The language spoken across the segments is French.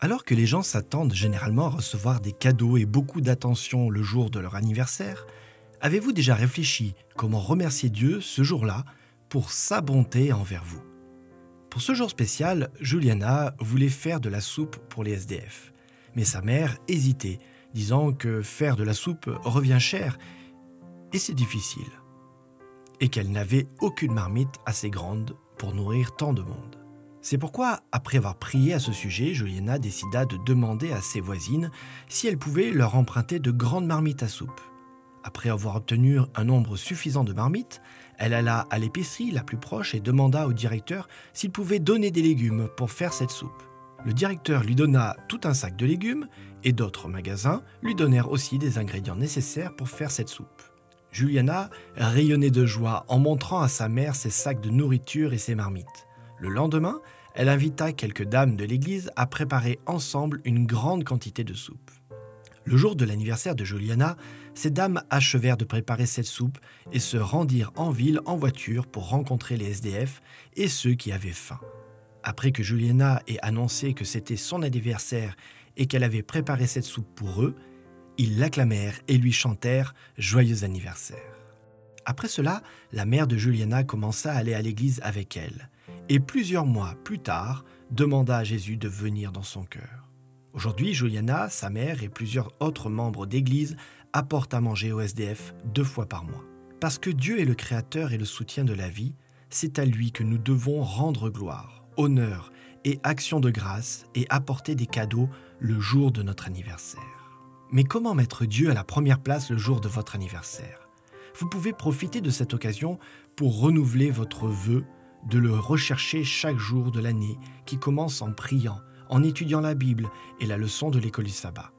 Alors que les gens s'attendent généralement à recevoir des cadeaux et beaucoup d'attention le jour de leur anniversaire, avez-vous déjà réfléchi comment remercier Dieu ce jour-là pour sa bonté envers vous? Pour ce jour spécial, Juliana voulait faire de la soupe pour les SDF. Mais sa mère hésitait, disant que faire de la soupe revient cher et c'est difficile. Et qu'elle n'avait aucune marmite assez grande pour nourrir tant de monde. C'est pourquoi, après avoir prié à ce sujet, Juliana décida de demander à ses voisines si elles pouvaient leur emprunter de grandes marmites à soupe. Après avoir obtenu un nombre suffisant de marmites, elle alla à l'épicerie la plus proche et demanda au directeur s'il pouvait donner des légumes pour faire cette soupe. Le directeur lui donna tout un sac de légumes et d'autres magasins lui donnèrent aussi des ingrédients nécessaires pour faire cette soupe. Juliana rayonnait de joie en montrant à sa mère ses sacs de nourriture et ses marmites. Le lendemain, elle invita quelques dames de l'église à préparer ensemble une grande quantité de soupe. Le jour de l'anniversaire de Juliana, ces dames achevèrent de préparer cette soupe et se rendirent en ville en voiture pour rencontrer les SDF et ceux qui avaient faim. Après que Juliana ait annoncé que c'était son anniversaire et qu'elle avait préparé cette soupe pour eux, ils l'acclamèrent et lui chantèrent « Joyeux anniversaire ». Après cela, la mère de Juliana commença à aller à l'église avec elle et plusieurs mois plus tard, demanda à Jésus de venir dans son cœur. Aujourd'hui, Juliana, sa mère et plusieurs autres membres d'église apportent à manger aux SDF 2 fois par mois. Parce que Dieu est le créateur et le soutien de la vie, c'est à lui que nous devons rendre gloire, honneur et action de grâce et apporter des cadeaux le jour de notre anniversaire. Mais comment mettre Dieu à la première place le jour de votre anniversaire? Vous pouvez profiter de cette occasion pour renouveler votre vœu de le rechercher chaque jour de l'année qui commence en priant, en étudiant la Bible et la leçon de l'école du sabbat.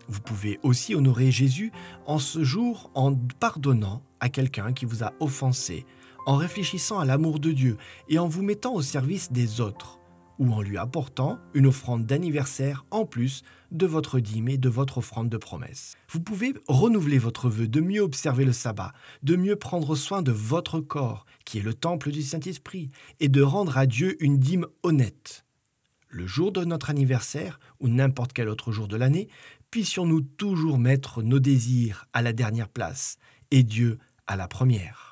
Vous pouvez aussi honorer Jésus en ce jour en pardonnant à quelqu'un qui vous a offensé, en réfléchissant à l'amour de Dieu et en vous mettant au service des autres, ou en lui apportant une offrande d'anniversaire en plus de votre dîme et de votre offrande de promesse. Vous pouvez renouveler votre vœu de mieux observer le sabbat, de mieux prendre soin de votre corps, qui est le temple du Saint-Esprit, et de rendre à Dieu une dîme honnête. Le jour de notre anniversaire, ou n'importe quel autre jour de l'année, puissions-nous toujours mettre nos désirs à la dernière place et Dieu à la première.